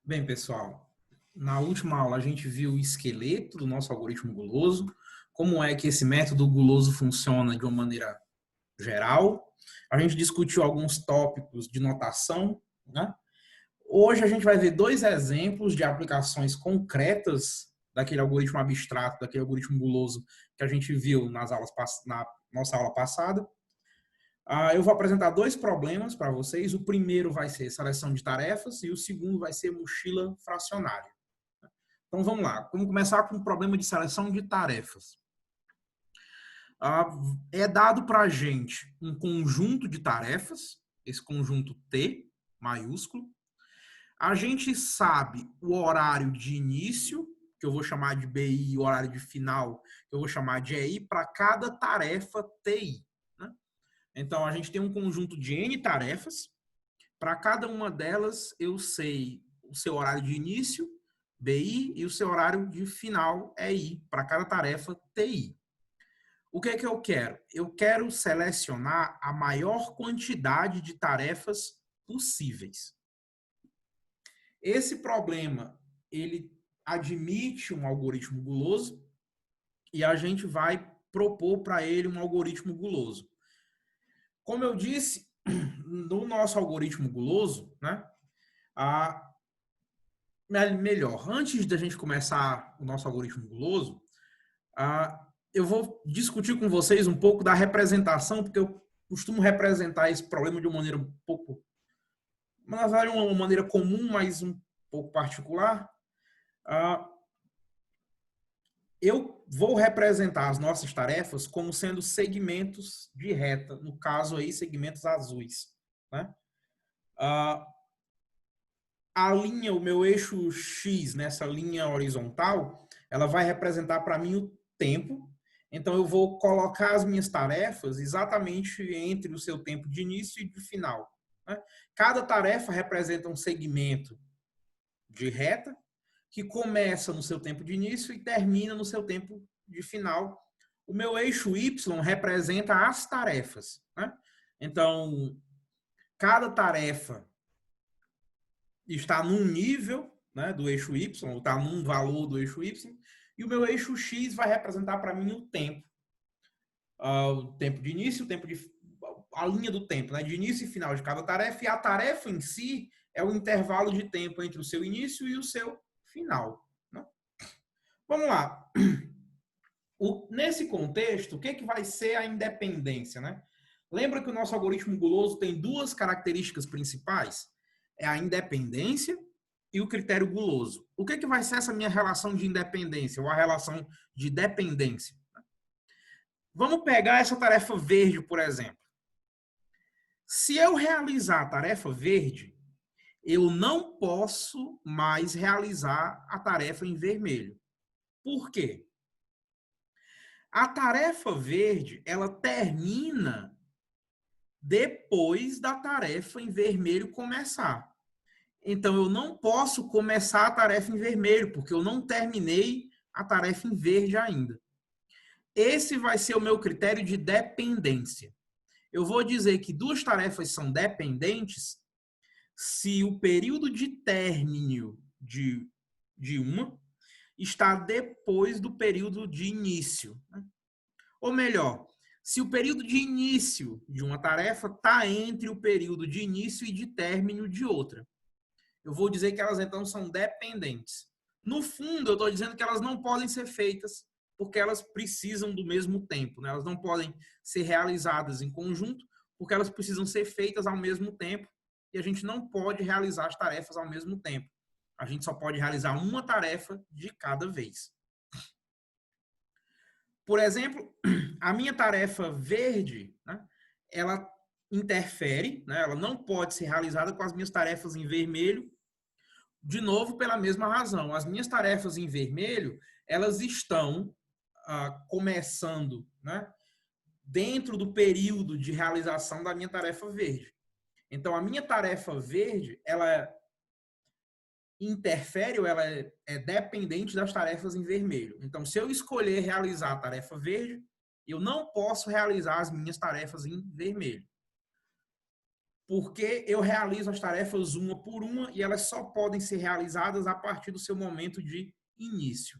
Bem, pessoal, na última aula a gente viu o esqueleto do nosso algoritmo guloso, como é que esse método guloso funciona de uma maneira geral. A gente discutiu alguns tópicos de notação, né? Hoje a gente vai ver dois exemplos de aplicações concretas daquele algoritmo abstrato, daquele algoritmo guloso que a gente viu na nossa aula passada. Eu vou apresentar dois problemas para vocês. O primeiro vai ser seleção de tarefas e o segundo vai ser mochila fracionária. Então vamos lá. Vamos começar com o problema de seleção de tarefas. É dado para a gente um conjunto de tarefas, esse conjunto T maiúsculo. A gente sabe o horário de início, que eu vou chamar de BI, e o horário de final, que eu vou chamar de EI, para cada tarefa TI. Né? Então, a gente tem um conjunto de N tarefas. Para cada uma delas, eu sei o seu horário de início, BI, e o seu horário de final, EI, para cada tarefa, TI. O que é que eu quero? Eu quero selecionar a maior quantidade de tarefas possíveis. Esse problema, ele admite um algoritmo guloso e a gente vai propor para ele um algoritmo guloso. Como eu disse, no nosso algoritmo guloso, né, melhor, antes da gente começar o nosso algoritmo guloso, eu vou discutir com vocês um pouco da representação, porque eu costumo representar esse problema de uma maneira um pouco, na verdade, uma maneira comum, mas um pouco particular. Eu vou representar as nossas tarefas como sendo segmentos de reta, no caso aí, segmentos azuis. Né? A linha, o meu eixo X, nessa linha horizontal, ela vai representar para mim o tempo. Então, eu vou colocar as minhas tarefas exatamente entre o seu tempo de início e de final. Né? Cada tarefa representa um segmento de reta, que começa no seu tempo de início e termina no seu tempo de final. O meu eixo Y representa as tarefas. Né? Então, cada tarefa está num nível, né, do eixo Y, está num valor do eixo Y, e o meu eixo X vai representar para mim o tempo. O tempo de início, a linha do tempo, né, de início e final de cada tarefa, e a tarefa em si é o intervalo de tempo entre o seu início e o seu final. Né? Vamos lá. Nesse contexto, o que vai ser a independência? Né? Lembra que o nosso algoritmo guloso tem duas características principais? É a independência e o critério guloso. O que vai ser essa minha relação de independência ou a relação de dependência? Vamos pegar essa tarefa verde, por exemplo. Se eu realizar a tarefa verde, eu não posso mais realizar a tarefa em vermelho. Por quê? A tarefa verde, ela termina depois da tarefa em vermelho começar. Então, eu não posso começar a tarefa em vermelho, porque eu não terminei a tarefa em verde ainda. Esse vai ser o meu critério de dependência. Eu vou dizer que duas tarefas são dependentes se o período de término de uma está depois do período de início. Ou melhor, se o período de início de uma tarefa está entre o período de início e de término de outra. Eu vou dizer que elas, então, são dependentes. No fundo, eu estou dizendo que elas não podem ser feitas porque elas precisam do mesmo tempo. Né? Elas não podem ser realizadas em conjunto porque elas precisam ser feitas ao mesmo tempo e a gente não pode realizar as tarefas ao mesmo tempo. A gente só pode realizar uma tarefa de cada vez. Por exemplo, a minha tarefa verde, né, ela interfere, né, ela não pode ser realizada com as minhas tarefas em vermelho, de novo pela mesma razão. As minhas tarefas em vermelho, elas estão começando, né, dentro do período de realização da minha tarefa verde. Então, a minha tarefa verde, ela interfere ou ela é dependente das tarefas em vermelho. Então, se eu escolher realizar a tarefa verde, eu não posso realizar as minhas tarefas em vermelho. porque eu realizo as tarefas uma por uma e elas só podem ser realizadas a partir do seu momento de início.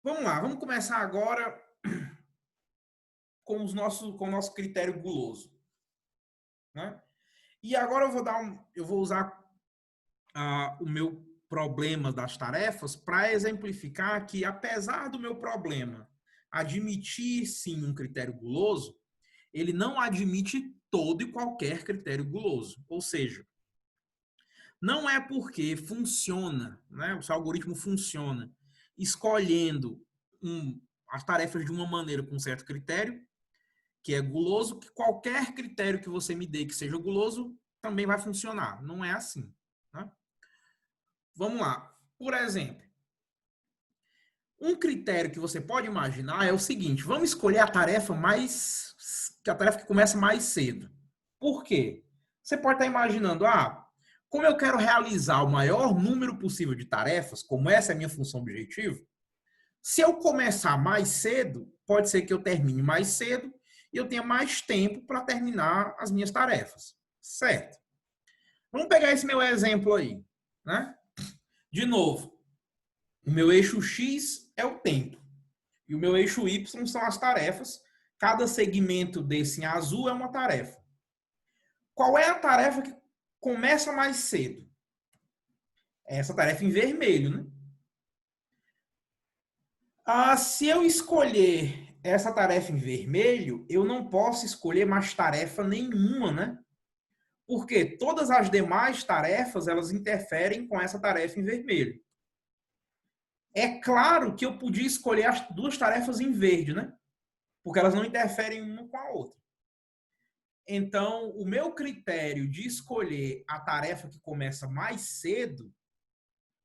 Vamos lá, vamos começar agora com o nosso critério guloso, né? E agora eu vou usar o meu problema das tarefas para exemplificar que, apesar do meu problema admitir sim um critério guloso, ele não admite todo e qualquer critério guloso. Ou seja, não é porque funciona, né, o seu algoritmo funciona escolhendo as tarefas de uma maneira com um certo critério, que é guloso, que qualquer critério que você me dê que seja guloso também vai funcionar. Não é assim. Né? Vamos lá. Por exemplo, um critério que você pode imaginar é o seguinte: vamos escolher a tarefa que começa mais cedo. Por quê? Você pode estar imaginando, como eu quero realizar o maior número possível de tarefas, como essa é a minha função objetivo, se eu começar mais cedo, pode ser que eu termine mais cedo e eu tenha mais tempo para terminar as minhas tarefas. Certo? Vamos pegar esse meu exemplo aí, né? De novo, o meu eixo X é o tempo e o meu eixo Y são as tarefas. Cada segmento desse em azul é uma tarefa. Qual é a tarefa que começa mais cedo? É essa tarefa em vermelho, né? Se eu escolher essa tarefa em vermelho, eu não posso escolher mais tarefa nenhuma, né? Porque todas as demais tarefas, elas interferem com essa tarefa em vermelho. É claro que eu podia escolher as duas tarefas em verde, né? Porque elas não interferem uma com a outra. Então, o meu critério de escolher a tarefa que começa mais cedo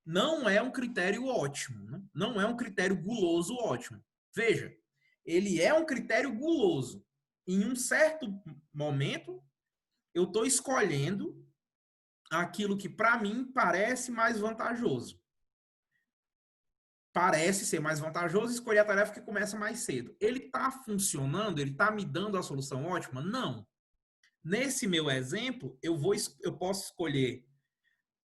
não é um critério ótimo, né? Não é um critério guloso ótimo. Veja, ele é um critério guloso. Em um certo momento, eu estou escolhendo aquilo que para mim parece mais vantajoso. Parece ser mais vantajoso escolher a tarefa que começa mais cedo. Ele está funcionando? Ele está me dando a solução ótima? Não. Nesse meu exemplo, eu posso escolher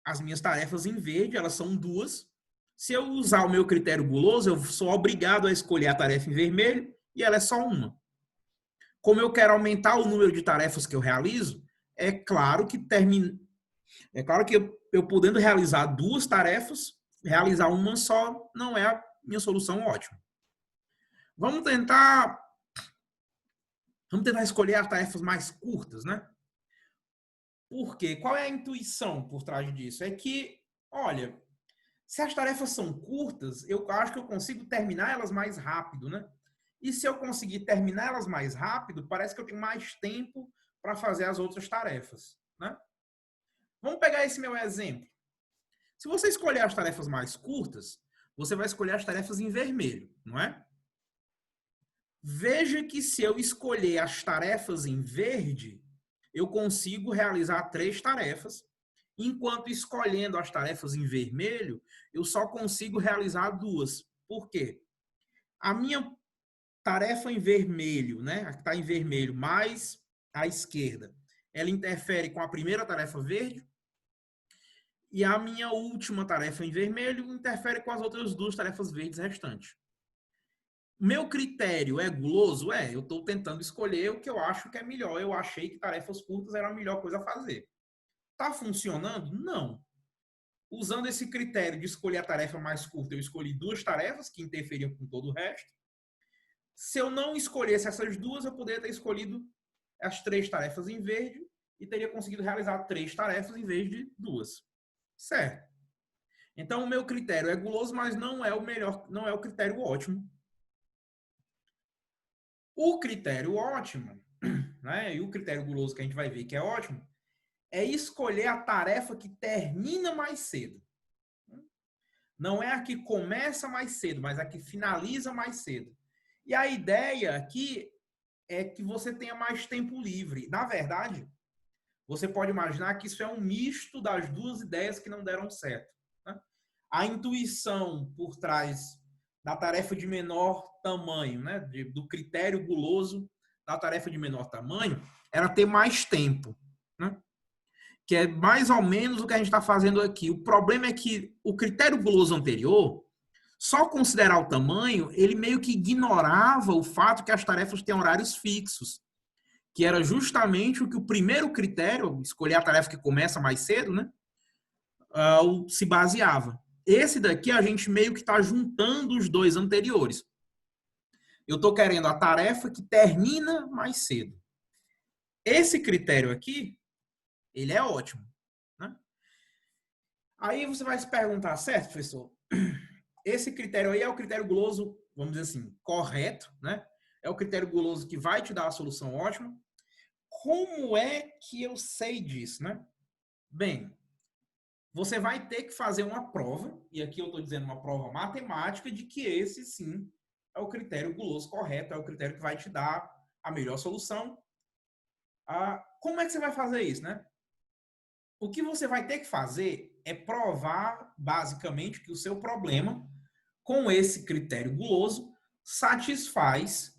as minhas tarefas em verde, elas são duas. Se eu usar o meu critério guloso, eu sou obrigado a escolher a tarefa em vermelho e ela é só uma. Como eu quero aumentar o número de tarefas que eu realizo, é claro que eu podendo realizar duas tarefas, realizar uma só não é a minha solução ótima. Vamos tentar escolher as tarefas mais curtas, né? Por quê? Qual é a intuição por trás disso? É que, olha, se as tarefas são curtas, eu acho que eu consigo terminar elas mais rápido, né? E se eu conseguir terminar elas mais rápido, parece que eu tenho mais tempo para fazer as outras tarefas, né? Vamos pegar esse meu exemplo. Se você escolher as tarefas mais curtas, você vai escolher as tarefas em vermelho, não é? Veja que se eu escolher as tarefas em verde, eu consigo realizar 3 tarefas, enquanto escolhendo as tarefas em vermelho, eu só consigo realizar 2. Por quê? A minha tarefa em vermelho, né, a que está em vermelho, mais à esquerda, ela interfere com a primeira tarefa verde, e a minha última tarefa em vermelho interfere com as outras 2 tarefas verdes restantes. Meu critério é guloso? Eu estou tentando escolher o que eu acho que é melhor. Eu achei que tarefas curtas era a melhor coisa a fazer. Está funcionando? Não. Usando esse critério de escolher a tarefa mais curta, eu escolhi 2 tarefas que interferiam com todo o resto. Se eu não escolhesse essas 2, eu poderia ter escolhido as 3 tarefas em verde e teria conseguido realizar 3 tarefas em vez de 2. Certo. Então, o meu critério é guloso, mas não é o melhor, não é o critério ótimo. O critério ótimo, né, e o critério guloso que a gente vai ver que é ótimo, é escolher a tarefa que termina mais cedo. Não é a que começa mais cedo, mas a que finaliza mais cedo. E a ideia aqui é que você tenha mais tempo livre. Na verdade, você pode imaginar que isso é um misto das 2 ideias que não deram certo. Né? A intuição por trás da tarefa de menor tamanho, né? Do critério guloso da tarefa de menor tamanho, era ter mais tempo, né? Que é mais ou menos o que a gente está fazendo aqui. O problema é que o critério guloso anterior, só considerar o tamanho, ele meio que ignorava o fato que as tarefas têm horários fixos, que era justamente o que o primeiro critério, escolher a tarefa que começa mais cedo, né, se baseava. Esse daqui a gente meio que está juntando os dois anteriores. Eu estou querendo a tarefa que termina mais cedo. Esse critério aqui, ele é ótimo, né? Aí você vai se perguntar, certo, professor? Esse critério aí é o critério guloso, vamos dizer assim, correto, né? É o critério guloso que vai te dar a solução ótima. Como é que eu sei disso, né? Bem, você vai ter que fazer uma prova, e aqui eu estou dizendo uma prova matemática, de que esse sim é o critério guloso correto, é o critério que vai te dar a melhor solução. Como é que você vai fazer isso, né? O que você vai ter que fazer é provar, basicamente, que o seu problema, com esse critério guloso, satisfaz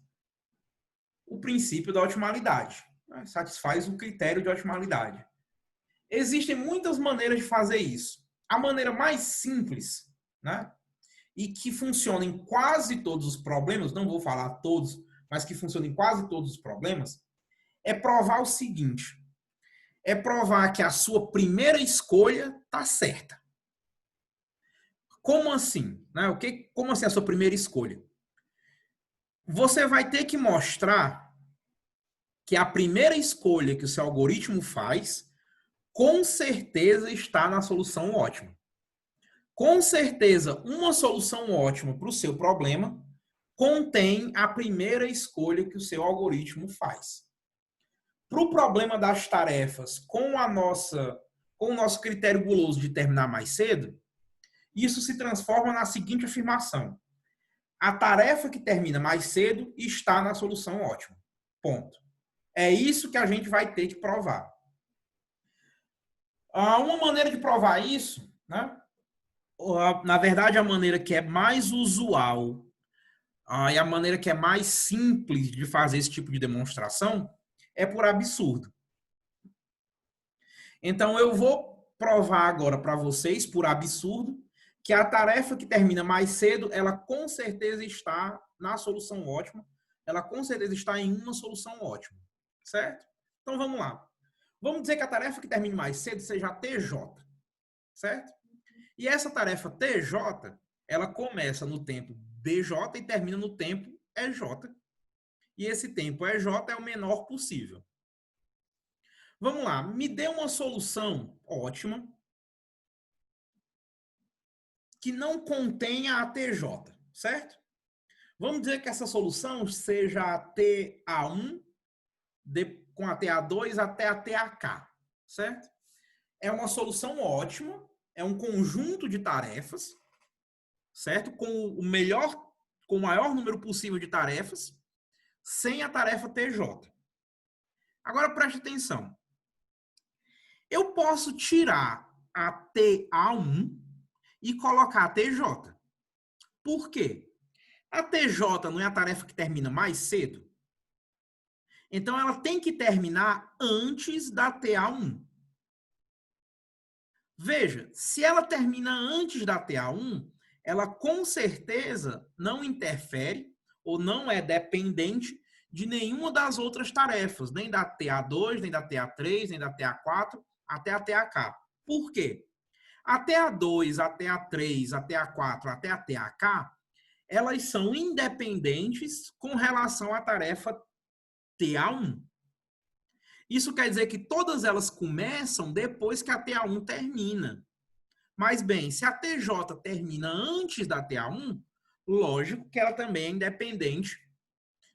o princípio da otimalidade, né? Satisfaz o critério de otimalidade. Existem muitas maneiras de fazer isso. A maneira mais simples, né, e que funciona em quase todos os problemas, não vou falar todos, mas que funciona em quase todos os problemas, é provar o seguinte: é provar que a sua primeira escolha está certa. Como assim? Né? Como assim a sua primeira escolha? Você vai ter que mostrar que a primeira escolha que o seu algoritmo faz, com certeza está na solução ótima. Com certeza, uma solução ótima para o seu problema contém a primeira escolha que o seu algoritmo faz. Para o problema das tarefas, com o nosso critério guloso de terminar mais cedo, isso se transforma na seguinte afirmação: a tarefa que termina mais cedo está na solução ótima. Ponto. É isso que a gente vai ter que provar. Uma maneira de provar isso, né? Na verdade, a maneira que é mais usual e a maneira que é mais simples de fazer esse tipo de demonstração é por absurdo. Então, eu vou provar agora para vocês, por absurdo, que a tarefa que termina mais cedo, ela com certeza está na solução ótima, ela com certeza está em uma solução ótima, certo? Então, vamos lá. Vamos dizer que a tarefa que termine mais cedo seja a TJ, certo? E essa tarefa TJ, ela começa no tempo DJ e termina no tempo EJ. E esse tempo EJ é o menor possível. Vamos lá, me dê uma solução ótima que não contenha a TJ, certo? Vamos dizer que essa solução seja a TA1 com a TA2 até a TAK, certo? É uma solução ótima, é um conjunto de tarefas, certo? Com o maior número possível de tarefas, sem a tarefa TJ. Agora preste atenção. Eu posso tirar a TA1 e colocar a TJ. Por quê? A TJ não é a tarefa que termina mais cedo? Então ela tem que terminar antes da TA1. Veja, se ela termina antes da TA1, ela com certeza não interfere ou não é dependente de nenhuma das outras tarefas, nem da TA2, nem da TA3, nem da TA4, até a TAK. Por quê? A TA2, a TA3, a TA4, até a TAK, elas são independentes com relação à tarefa TA1. Isso quer dizer que todas elas começam depois que a TA1 termina. Mas, bem, se a TJ termina antes da TA1, lógico que ela também é independente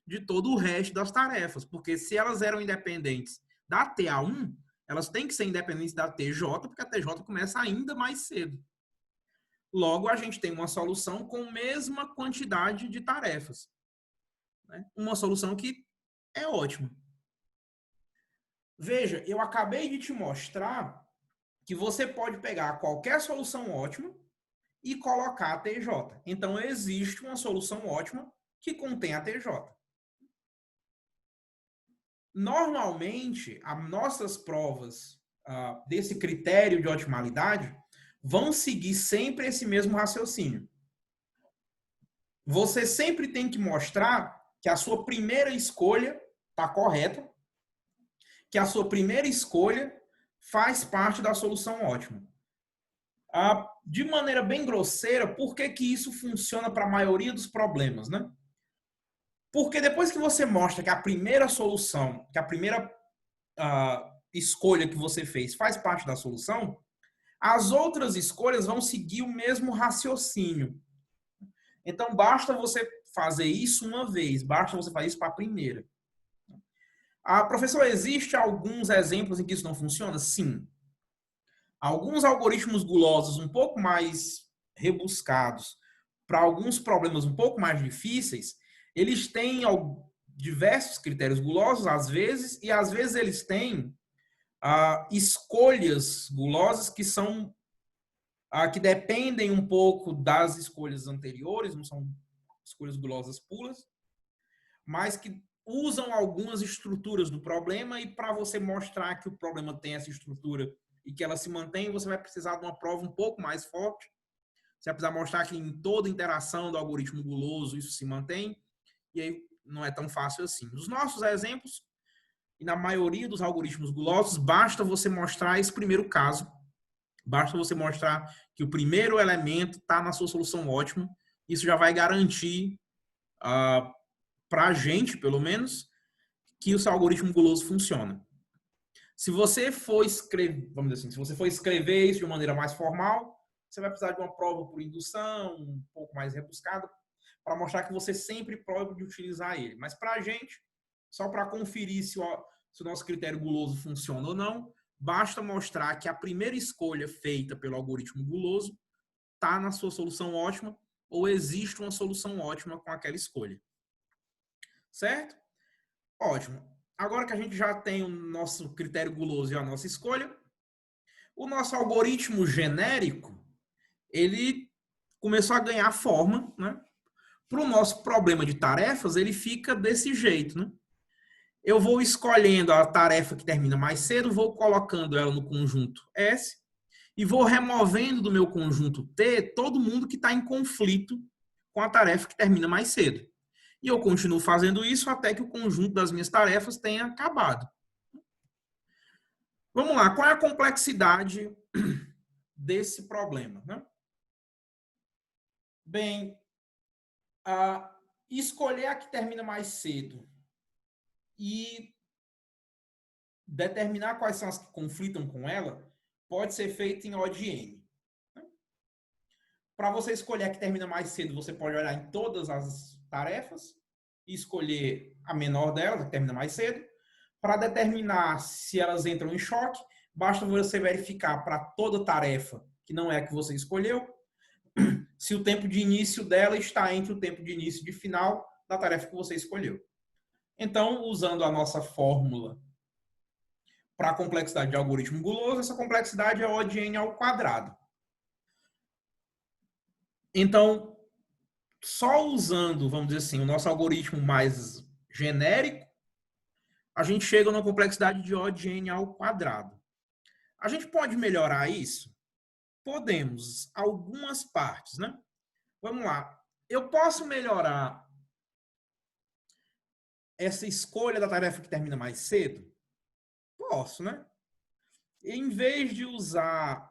de todo o resto das tarefas, porque se elas eram independentes da TA1, elas têm que ser independentes da TJ, porque a TJ começa ainda mais cedo. Logo, a gente tem uma solução com a mesma quantidade de tarefas, né? Uma solução que é ótima. Veja, eu acabei de te mostrar que você pode pegar qualquer solução ótima e colocar a TJ. Então, existe uma solução ótima que contém a TJ. Normalmente, as nossas provas desse critério de otimalidade vão seguir sempre esse mesmo raciocínio. Você sempre tem que mostrar que a sua primeira escolha está correta, que a sua primeira escolha faz parte da solução ótima. De maneira bem grosseira, por que isso funciona para a maioria dos problemas, né? Porque depois que você mostra que a primeira solução, que a primeira escolha que você fez faz parte da solução, as outras escolhas vão seguir o mesmo raciocínio. Então, basta você fazer isso uma vez, basta você fazer isso para a primeira. Professor, existe alguns exemplos em que isso não funciona? Sim. Alguns algoritmos gulosos um pouco mais rebuscados, para alguns problemas um pouco mais difíceis, eles têm diversos critérios gulosos, às vezes, e às vezes eles têm escolhas gulosas que são que dependem um pouco das escolhas anteriores, não são escolhas gulosas puras, mas que usam algumas estruturas do problema, e para você mostrar que o problema tem essa estrutura e que ela se mantém, você vai precisar de uma prova um pouco mais forte. Você vai precisar mostrar que em toda interação do algoritmo guloso isso se mantém, e aí não é tão fácil assim. Nos nossos exemplos, e na maioria dos algoritmos gulosos, basta você mostrar esse primeiro caso, basta você mostrar que o primeiro elemento está na sua solução ótima. Isso já vai garantir para a gente, pelo menos, que o seu algoritmo guloso funciona. Se você for escrever, vamos dizer assim, se você for escrever isso de uma maneira mais formal, você vai precisar de uma prova por indução, um pouco mais rebuscada, para mostrar que você sempre pode utilizar ele. Mas para a gente, só para conferir se o nosso critério guloso funciona ou não, basta mostrar que a primeira escolha feita pelo algoritmo guloso está na sua solução ótima, ou existe uma solução ótima com aquela escolha. Certo? Ótimo. Agora que a gente já tem o nosso critério guloso e a nossa escolha, o nosso algoritmo genérico, ele começou a ganhar forma, né? Para o nosso problema de tarefas, ele fica desse jeito, né? Eu vou escolhendo a tarefa que termina mais cedo, vou colocando ela no conjunto S e vou removendo do meu conjunto T todo mundo que está em conflito com a tarefa que termina mais cedo. E eu continuo fazendo isso até que o conjunto das minhas tarefas tenha acabado. Vamos lá, qual é a complexidade desse problema, né? Bem, escolher a que termina mais cedo e determinar quais são as que conflitam com ela pode ser feito em O de N. Para você escolher a que termina mais cedo, você pode olhar em todas as tarefas e escolher a menor delas, a que termina mais cedo. Para determinar se elas entram em choque, basta você verificar para toda tarefa que não é a que você escolheu, se o tempo de início dela está entre o tempo de início e de final da tarefa que você escolheu. Então, usando a nossa fórmula para a complexidade de algoritmo guloso, essa complexidade é O de N ao quadrado. Então, só usando, vamos dizer assim, o nosso algoritmo mais genérico, a gente chega numa complexidade de O de N ao quadrado. A gente pode melhorar isso? Podemos, algumas partes, né? Vamos lá. Eu posso melhorar essa escolha da tarefa que termina mais cedo? Posso, né? Em vez de usar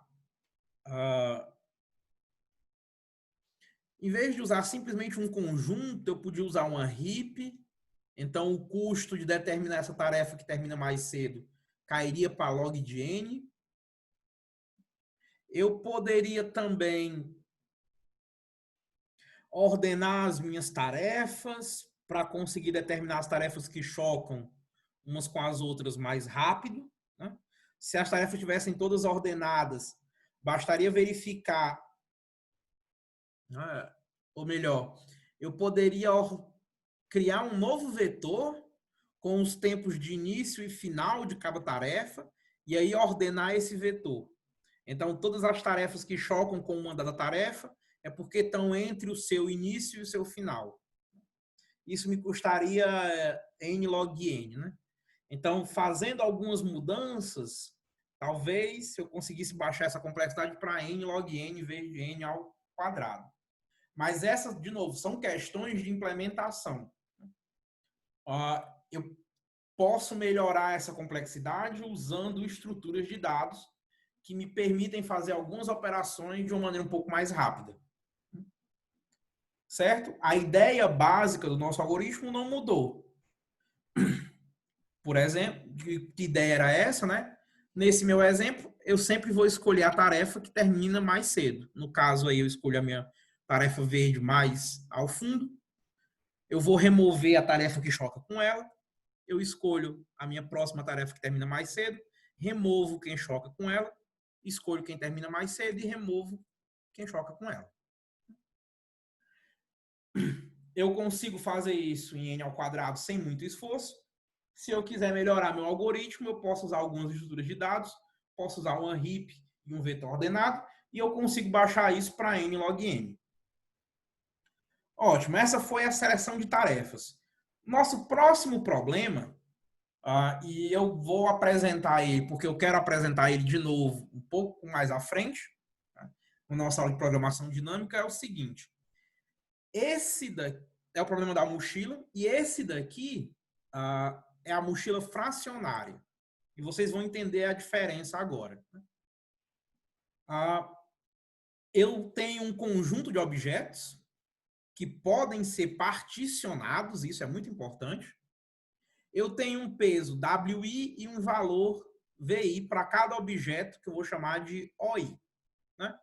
simplesmente um conjunto, eu podia usar uma heap. Então, o custo de determinar essa tarefa que termina mais cedo cairia para log de n. Eu poderia também ordenar as minhas tarefas para conseguir determinar as tarefas que chocam umas com as outras mais rápido, né? Se as tarefas estivessem todas ordenadas, bastaria verificar, ou melhor, eu poderia criar um novo vetor com os tempos de início e final de cada tarefa e aí ordenar esse vetor. Então, todas as tarefas que chocam com uma dada tarefa é porque estão entre o seu início e o seu final. Isso me custaria n log n, né? Então, fazendo algumas mudanças, talvez eu conseguisse baixar essa complexidade para n log n em vez de n ao quadrado. Mas essas, de novo, são questões de implementação. Eu posso melhorar essa complexidade usando estruturas de dados que me permitem fazer algumas operações de uma maneira um pouco mais rápida. Certo? A ideia básica do nosso algoritmo não mudou. Por exemplo, que ideia era essa, né? Nesse meu exemplo, eu sempre vou escolher a tarefa que termina mais cedo. No caso aí, eu escolho a minha tarefa verde mais ao fundo. Eu vou remover a tarefa que choca com ela. Eu escolho a minha próxima tarefa que termina mais cedo, removo quem choca com ela, escolho quem termina mais cedo e removo quem choca com ela. Eu consigo fazer isso em n ao quadrado sem muito esforço. Se eu quiser melhorar meu algoritmo, eu posso usar algumas estruturas de dados, posso usar um unheap e um vetor ordenado, e eu consigo baixar isso para n log n. Ótimo, essa foi a seleção de tarefas. Nosso próximo problema, e eu vou apresentar ele, porque eu quero apresentar ele de novo um pouco mais à frente, na nossa aula de programação dinâmica, é o seguinte. Esse daqui é o problema da mochila, e esse daqui é a mochila fracionária. E vocês vão entender a diferença agora. Eu tenho um conjunto de objetos que podem ser particionados, isso é muito importante. Eu tenho um peso WI e um valor VI para cada objeto, que eu vou chamar de OI. Né?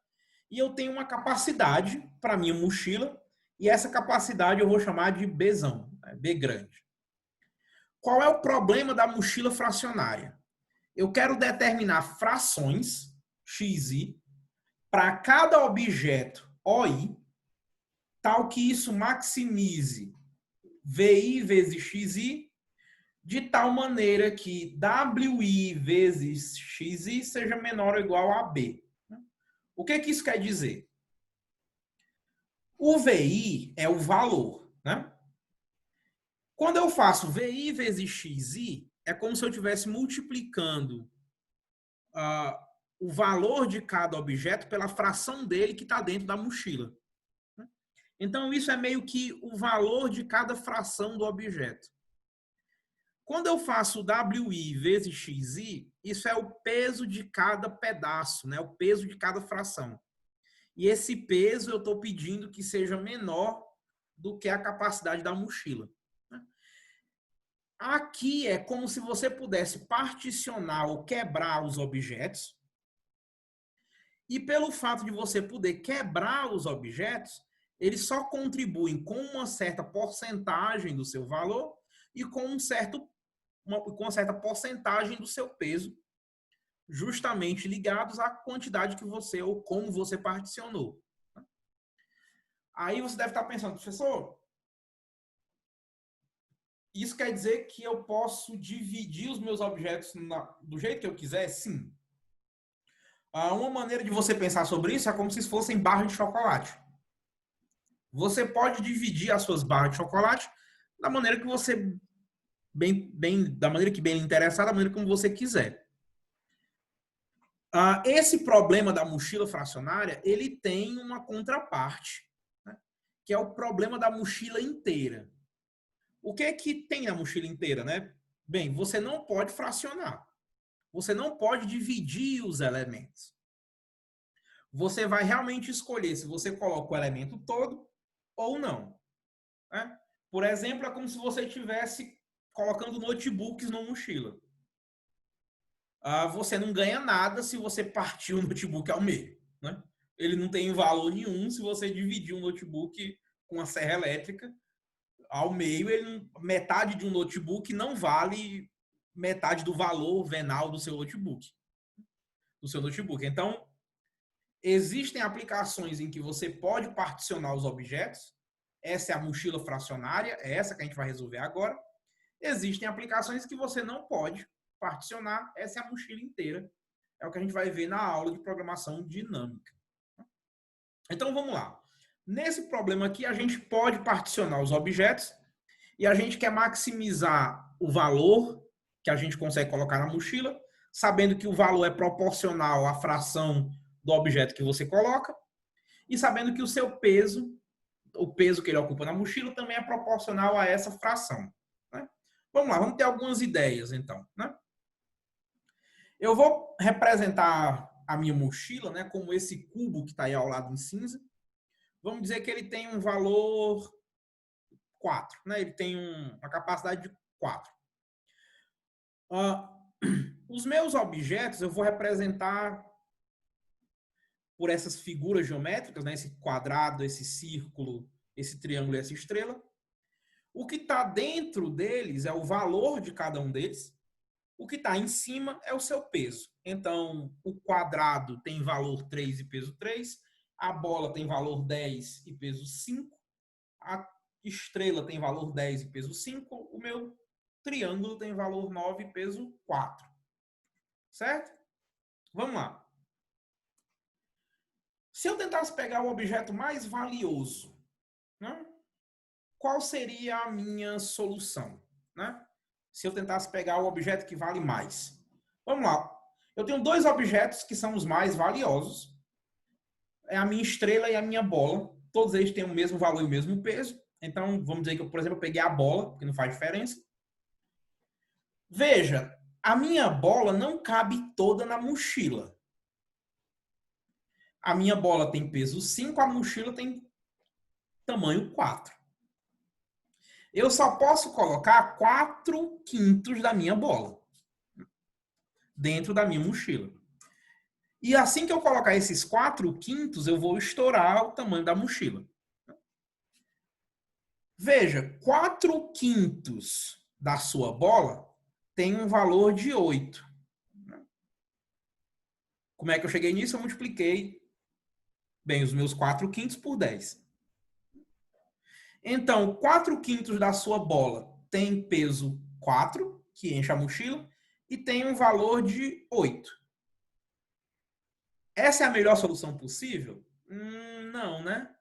E eu tenho uma capacidade para minha mochila, e essa capacidade eu vou chamar de Bzão, B grande. Qual é o problema da mochila fracionária? Eu quero determinar frações, xi, para cada objeto OI, tal que isso maximize VI vezes xi, de tal maneira que WI vezes xi seja menor ou igual a B. O que isso quer dizer? O VI é o valor, né? Quando eu faço VI vezes xi, é como se eu estivesse multiplicando o valor de cada objeto pela fração dele que está dentro da mochila. Então, isso é meio que o valor de cada fração do objeto. Quando eu faço WI vezes xi, isso é o peso de cada pedaço, né? O peso de cada fração. E esse peso eu estou pedindo que seja menor do que a capacidade da mochila. Aqui é como se você pudesse particionar ou quebrar os objetos. E pelo fato de você poder quebrar os objetos, eles só contribuem com uma certa porcentagem do seu valor e com uma certa porcentagem do seu peso, justamente ligados à quantidade que você ou como você particionou. Aí você deve estar pensando, professor, isso quer dizer que eu posso dividir os meus objetos do jeito que eu quiser? Sim. Uma maneira de você pensar sobre isso é como se fossem barras de chocolate. Você pode dividir as suas barras de chocolate da maneira que você da maneira que bem lhe interessar, da maneira como você quiser. Esse problema da mochila fracionária, ele tem uma contraparte, né, que é o problema da mochila inteira. O que é que tem na mochila inteira, né? Bem, você não pode fracionar. Você não pode dividir os elementos. Você vai realmente escolher se você coloca o elemento todo ou não. Né? Por exemplo, é como se você estivesse colocando notebooks na mochila. Você não ganha nada se você partir o notebook ao meio. Né? Ele não tem valor nenhum se você dividir um notebook com a serra elétrica ao meio. Metade de um notebook não vale metade do valor venal do seu notebook. Então, existem aplicações em que você pode particionar os objetos. Essa é a mochila fracionária, é essa que a gente vai resolver agora. Existem aplicações que você não pode particionar, essa é a mochila inteira. É o que a gente vai ver na aula de programação dinâmica. Então, vamos lá. Nesse problema aqui, a gente pode particionar os objetos e a gente quer maximizar o valor que a gente consegue colocar na mochila, sabendo que o valor é proporcional à fração do objeto que você coloca e sabendo que o seu peso, o peso que ele ocupa na mochila, também é proporcional a essa fração. Né? Vamos lá, vamos ter algumas ideias, então. Né? Eu vou representar a minha mochila, né, como esse cubo que está aí ao lado em cinza. Vamos dizer que ele tem um valor 4, né? Ele tem uma capacidade de 4. Os meus objetos eu vou representar por essas figuras geométricas, né? Esse quadrado, esse círculo, esse triângulo e essa estrela. O que está dentro deles é o valor de cada um deles. O que está em cima é o seu peso. Então, o quadrado tem valor 3 e peso 3. A bola tem valor 10 e peso 5. A estrela tem valor 10 e peso 5. O meu triângulo tem valor 9 e peso 4. Certo? Vamos lá. Se eu tentasse pegar o objeto mais valioso, né, qual seria a minha solução? Né? Se eu tentasse pegar o objeto que vale mais. Vamos lá. Eu tenho dois objetos que são os mais valiosos. É a minha estrela e a minha bola. Todos eles têm o mesmo valor e o mesmo peso. Então, vamos dizer que eu, por exemplo, peguei a bola, que não faz diferença. Veja, a minha bola não cabe toda na mochila. A minha bola tem peso 5, a mochila tem tamanho 4. Eu só posso colocar 4/5 da minha bola dentro da minha mochila. E assim que eu colocar esses 4/5, eu vou estourar o tamanho da mochila. Veja, 4/5 da sua bola tem um valor de 8. Como é que eu cheguei nisso? Eu multipliquei, bem, os meus 4/5 por 10. Então, 4/5 da sua bola tem peso 4, que enche a mochila, e tem um valor de 8. Essa é a melhor solução possível? Não, né?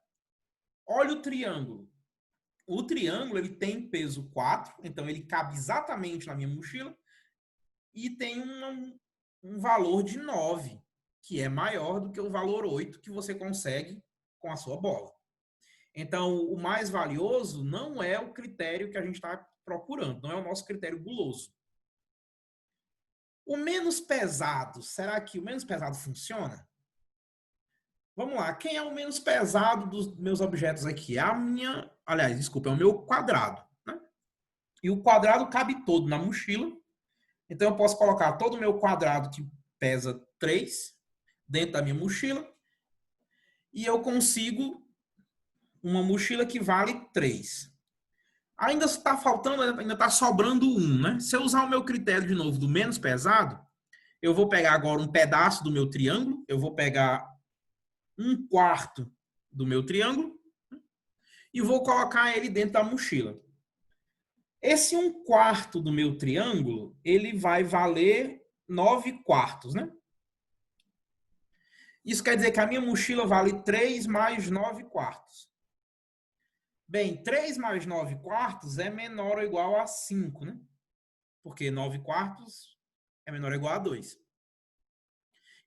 Olha o triângulo. O triângulo ele tem peso 4, então ele cabe exatamente na minha mochila, e tem um valor de 9, que é maior do que o valor 8 que você consegue com a sua bola. Então, o mais valioso não é o critério que a gente está procurando, não é o nosso critério guloso. O menos pesado, será que o menos pesado funciona? Vamos lá, quem é o menos pesado dos meus objetos aqui? É a minha, aliás, desculpa, é o meu quadrado. Né? E o quadrado cabe todo na mochila. Então, eu posso colocar todo o meu quadrado que pesa 3 dentro da minha mochila. E eu consigo uma mochila que vale 3. Ainda está faltando, ainda está sobrando 1, né? Se eu usar o meu critério de novo do menos pesado, eu vou pegar agora um pedaço do meu triângulo, eu vou pegar 1/4 do meu triângulo e vou colocar ele dentro da mochila. Esse 1/4 do meu triângulo, ele vai valer 9/4, né? Isso quer dizer que a minha mochila vale 3 mais 9/4. Bem, 3 mais 9/4 é menor ou igual a 5, né? Porque 9/4 é menor ou igual a 2.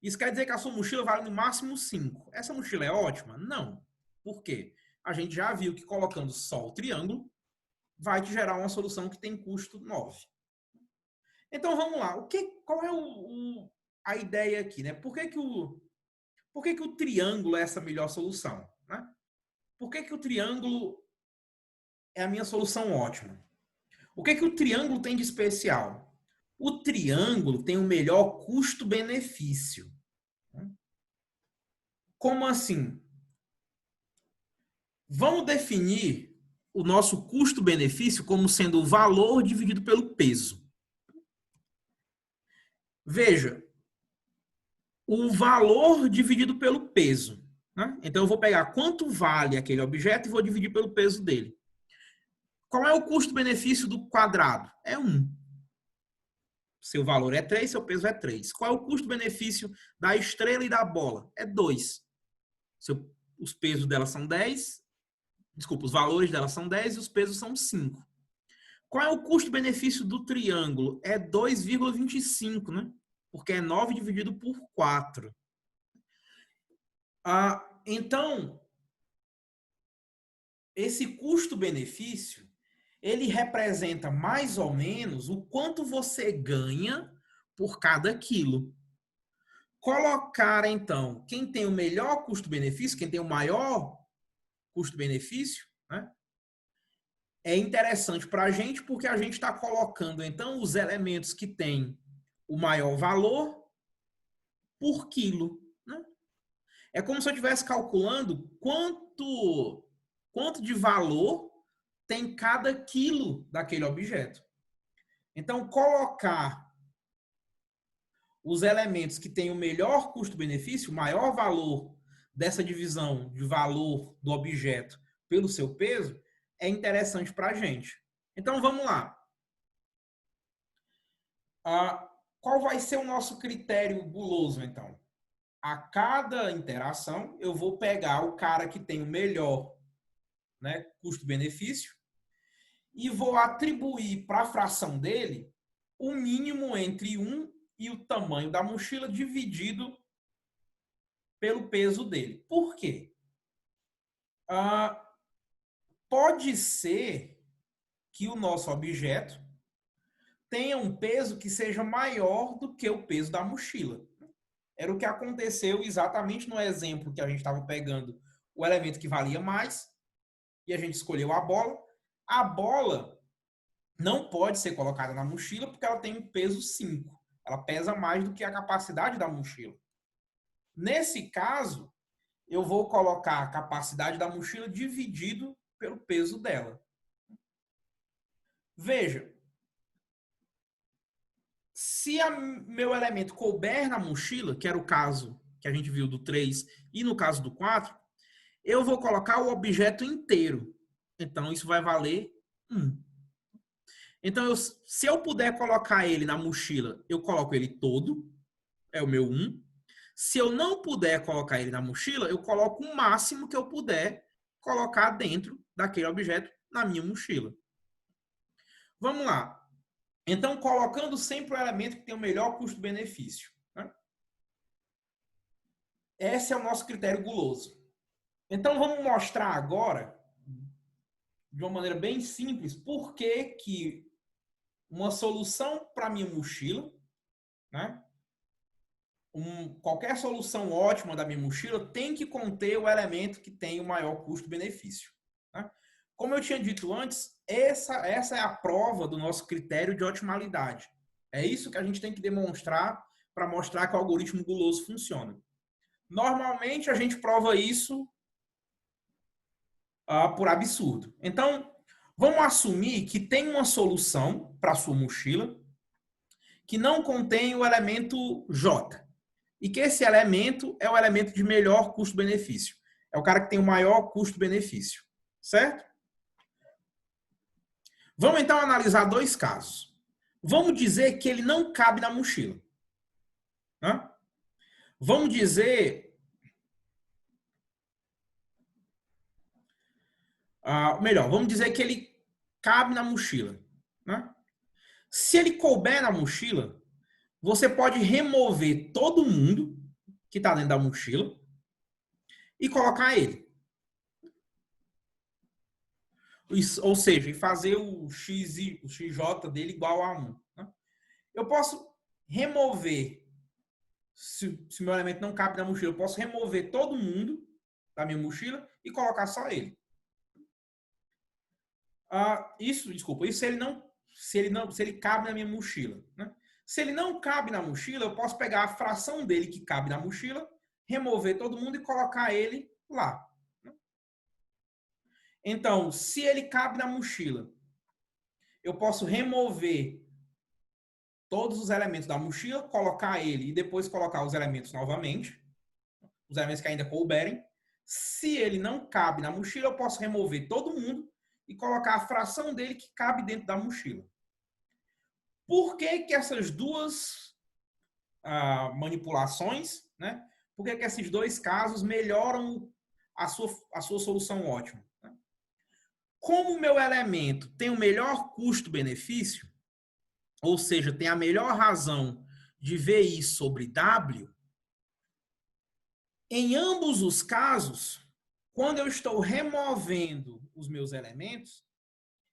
Isso quer dizer que a sua mochila vale no máximo 5. Essa mochila é ótima? Não. Por quê? A gente já viu que colocando só o triângulo vai te gerar uma solução que tem custo 9. Então vamos lá. Qual é a ideia aqui, né? Por que o triângulo é essa melhor solução? Né? Por que o triângulo é a minha solução ótima? O que o triângulo tem de especial? O triângulo tem o melhor custo-benefício. Como assim? Vamos definir o nosso custo-benefício como sendo o valor dividido pelo peso. Veja, o valor dividido pelo peso. Né? Então, eu vou pegar quanto vale aquele objeto e vou dividir pelo peso dele. Qual é o custo-benefício do quadrado? É 1. Seu valor é 3, seu peso é 3. Qual é o custo-benefício da estrela e da bola? É 2. Os pesos delas são 10. Desculpa, os valores delas são 10 e os pesos são 5. Qual é o custo-benefício do triângulo? É 2,25, né? Porque é 9 dividido por 4. Então, esse custo-benefício, ele representa mais ou menos o quanto você ganha por cada quilo. Colocar, então, quem tem o melhor custo-benefício, quem tem o maior custo-benefício, né? É interessante para a gente porque a gente está colocando, então, os elementos que têm o maior valor por quilo, né? É como se eu estivesse calculando quanto de valor tem cada quilo daquele objeto. Então, colocar os elementos que têm o melhor custo-benefício, o maior valor dessa divisão de valor do objeto pelo seu peso, é interessante para a gente. Então, vamos lá. Qual vai ser o nosso critério guloso, então? A cada interação, eu vou pegar o cara que tem o melhor, né, custo-benefício e vou atribuir para a fração dele o mínimo entre 1 e o tamanho da mochila dividido pelo peso dele. Por quê? Pode ser que o nosso objeto tenha um peso que seja maior do que o peso da mochila. Era o que aconteceu exatamente no exemplo que a gente estava pegando o elemento que valia mais e a gente escolheu a bola. A bola não pode ser colocada na mochila porque ela tem um peso 5. Ela pesa mais do que a capacidade da mochila. Nesse caso, eu vou colocar a capacidade da mochila dividido pelo peso dela. Veja, se meu elemento couber na mochila, que era o caso que a gente viu do 3 e no caso do 4, eu vou colocar o objeto inteiro. Então, isso vai valer 1. Então, se eu puder colocar ele na mochila, eu coloco ele todo, é o meu 1. Se eu não puder colocar ele na mochila, eu coloco o máximo que eu puder colocar dentro daquele objeto na minha mochila. Vamos lá. Então, colocando sempre o elemento que tem o melhor custo-benefício. Né? Esse é o nosso critério guloso. Então, vamos mostrar agora, de uma maneira bem simples, por que uma solução para minha mochila, né? Qualquer solução ótima da minha mochila tem que conter o elemento que tem o maior custo-benefício. Né? Como eu tinha dito antes, essa é a prova do nosso critério de otimalidade. É isso que a gente tem que demonstrar para mostrar que o algoritmo guloso funciona. Normalmente, a gente prova isso por absurdo. Então, vamos assumir que tem uma solução para a sua mochila que não contém o elemento J. E que esse elemento é o elemento de melhor custo-benefício. É o cara que tem o maior custo-benefício. Certo? Vamos então analisar dois casos. Vamos dizer que ele não cabe na mochila. Né? Vamos dizer... melhor, vamos dizer que ele cabe na mochila. Né? Se ele couber na mochila, você pode remover todo mundo que está dentro da mochila e colocar ele. Ou seja, e fazer o XJ dele igual a 1. Né? Eu posso remover, se meu elemento não cabe na mochila, eu posso remover todo mundo da minha mochila e colocar só ele. Isso se ele cabe na minha mochila. Né? Se ele não cabe na mochila, eu posso pegar a fração dele que cabe na mochila, remover todo mundo e colocar ele lá. Então, se ele cabe na mochila, eu posso remover todos os elementos da mochila, colocar ele e depois colocar os elementos novamente, os elementos que ainda couberem. Se ele não cabe na mochila, eu posso remover todo mundo e colocar a fração dele que cabe dentro da mochila. Por que essas duas manipulações, né? Por que esses dois casos melhoram a sua solução ótima? Né? Como o meu elemento tem o melhor custo-benefício, ou seja, tem a melhor razão de VI sobre W, em ambos os casos, quando eu estou removendo os meus elementos,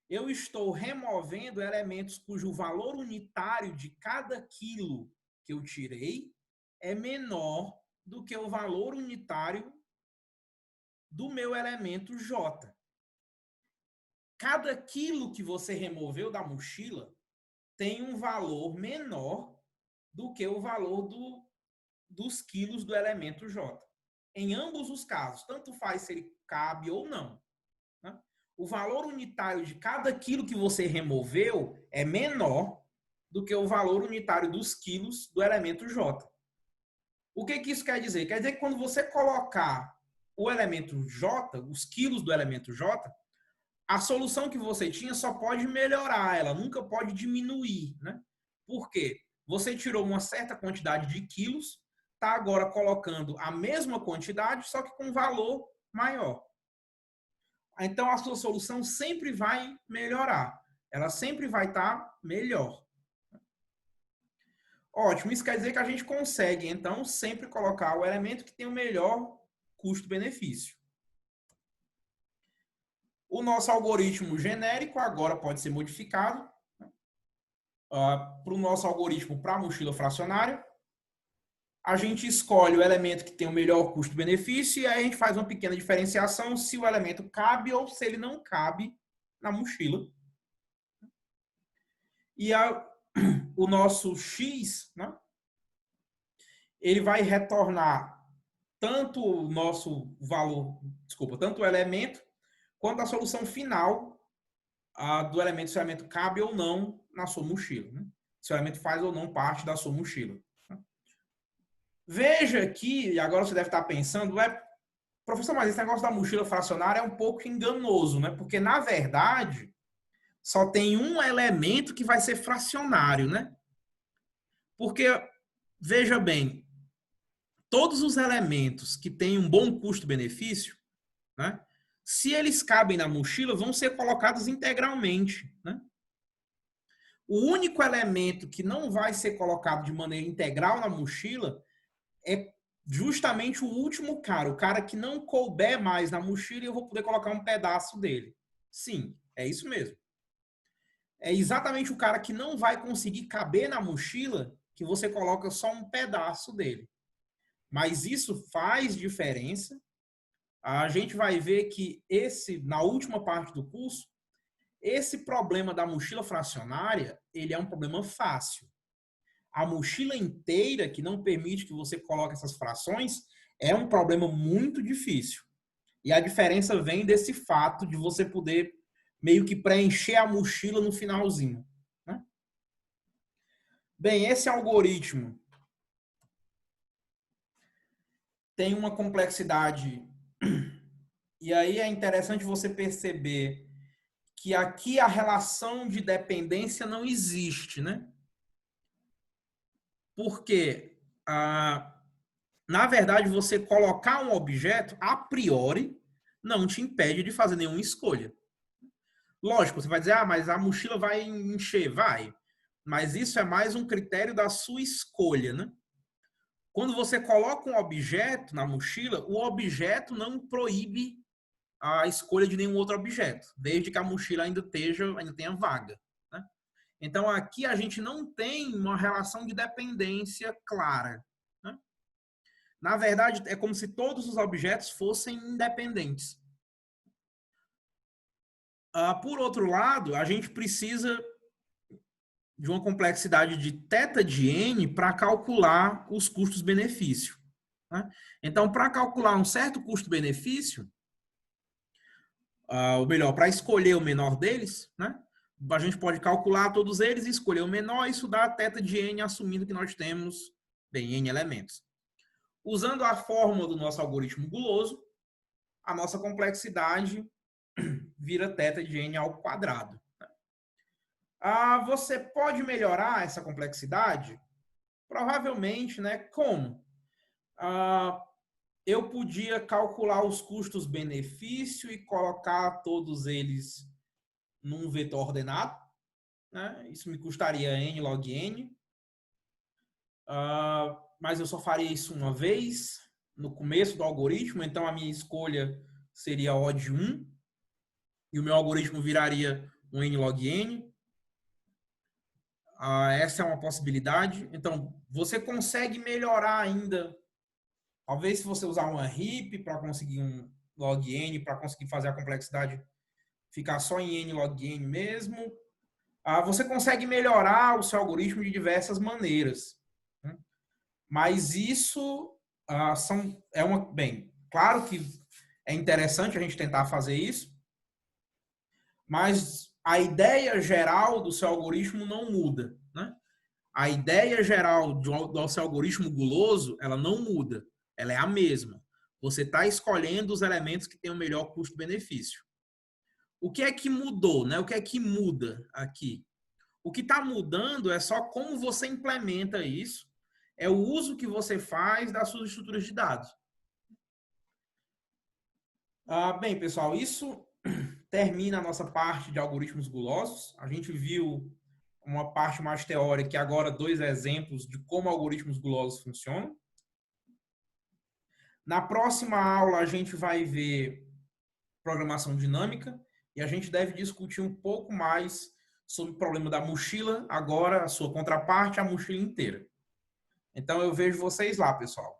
eu estou removendo elementos cujo valor unitário de cada quilo que eu tirei é menor do que o valor unitário do meu elemento J. Cada quilo que você removeu da mochila tem um valor menor do que o valor dos quilos do elemento J. Em ambos os casos, tanto faz se ele cabe ou não. Né? O valor unitário de cada quilo que você removeu é menor do que o valor unitário dos quilos do elemento J. O que isso quer dizer? Quer dizer que quando você colocar o elemento J, os quilos do elemento J, a solução que você tinha só pode melhorar, ela nunca pode diminuir. Né? Por quê? Você tirou uma certa quantidade de quilos, está agora colocando a mesma quantidade, só que com valor maior. Então, a sua solução sempre vai melhorar. Ela sempre vai estar melhor. Ótimo. Isso quer dizer que a gente consegue, então, sempre colocar o elemento que tem o melhor custo-benefício. O nosso algoritmo genérico agora pode ser modificado para o nosso algoritmo para a mochila fracionária. A gente escolhe o elemento que tem o melhor custo-benefício e aí a gente faz uma pequena diferenciação se o elemento cabe ou se ele não cabe na mochila. E o nosso X, né, ele vai retornar tanto o nosso valor, tanto o elemento, quanto a solução final do elemento, se o elemento cabe ou não na sua mochila. Né? Se o elemento faz ou não parte da sua mochila. Veja que, e agora você deve estar pensando, professor, mas esse negócio da mochila fracionária é um pouco enganoso, né? Porque, na verdade, só tem um elemento que vai ser fracionário, né? Porque, veja bem, todos os elementos que têm um bom custo-benefício, né? Se eles cabem na mochila, vão ser colocados integralmente, né? O único elemento que não vai ser colocado de maneira integral na mochila é justamente o último cara, o cara que não couber mais na mochila e eu vou poder colocar um pedaço dele. Sim, é isso mesmo. É exatamente o cara que não vai conseguir caber na mochila que você coloca só um pedaço dele. Mas isso faz diferença. A gente vai ver que na última parte do curso, esse problema da mochila fracionária, ele é um problema fácil. A mochila inteira, que não permite que você coloque essas frações, é um problema muito difícil. E a diferença vem desse fato de você poder meio que preencher a mochila no finalzinho. Né? Bem, esse algoritmo tem uma complexidade, e aí é interessante você perceber que aqui a relação de dependência não existe, né? Porque, na verdade, você colocar um objeto, a priori, não te impede de fazer nenhuma escolha. Lógico, você vai dizer, mas a mochila vai encher. Vai. Mas isso é mais um critério da sua escolha, né? Quando você coloca um objeto na mochila, o objeto não proíbe a escolha de nenhum outro objeto, desde que a mochila ainda tenha vaga. Né? Então, aqui a gente não tem uma relação de dependência clara. Né? Na verdade, é como se todos os objetos fossem independentes. Por outro lado, a gente precisa de uma complexidade de θ de n para calcular os custos-benefício. Né? Então, para calcular um certo custo-benefício, ou melhor, para escolher o menor deles, né? A gente pode calcular todos eles e escolher o menor, isso dá θ de n, assumindo que nós temos, bem, n elementos. Usando a fórmula do nosso algoritmo guloso, a nossa complexidade vira θ de n ao quadrado. Você pode melhorar essa complexidade? Provavelmente, né? Como? eu podia calcular os custos-benefício e colocar todos eles num vetor ordenado, né? Isso me custaria n log n, mas eu só faria isso uma vez no começo do algoritmo, então a minha escolha seria O de 1 e o meu algoritmo viraria um n log n. Essa é uma possibilidade. Então, você consegue melhorar ainda. Talvez se você usar uma heap para conseguir um log n, para conseguir fazer a complexidade ficar só em n log n mesmo, você consegue melhorar o seu algoritmo de diversas maneiras. Né? Mas isso bem, claro que é interessante a gente tentar fazer isso, mas a ideia geral do seu algoritmo não muda, né? A ideia geral do seu algoritmo guloso, ela não muda, ela é a mesma. Você está escolhendo os elementos que têm o melhor custo-benefício. O que é que mudou, né? O que é que muda aqui? O que está mudando é só como você implementa isso, é o uso que você faz das suas estruturas de dados. Bem, pessoal, isso termina a nossa parte de algoritmos gulosos. A gente viu uma parte mais teórica e agora 2 exemplos de como algoritmos gulosos funcionam. Na próxima aula, a gente vai ver programação dinâmica e a gente deve discutir um pouco mais sobre o problema da mochila, agora a sua contraparte, a mochila inteira. Então, eu vejo vocês lá, pessoal.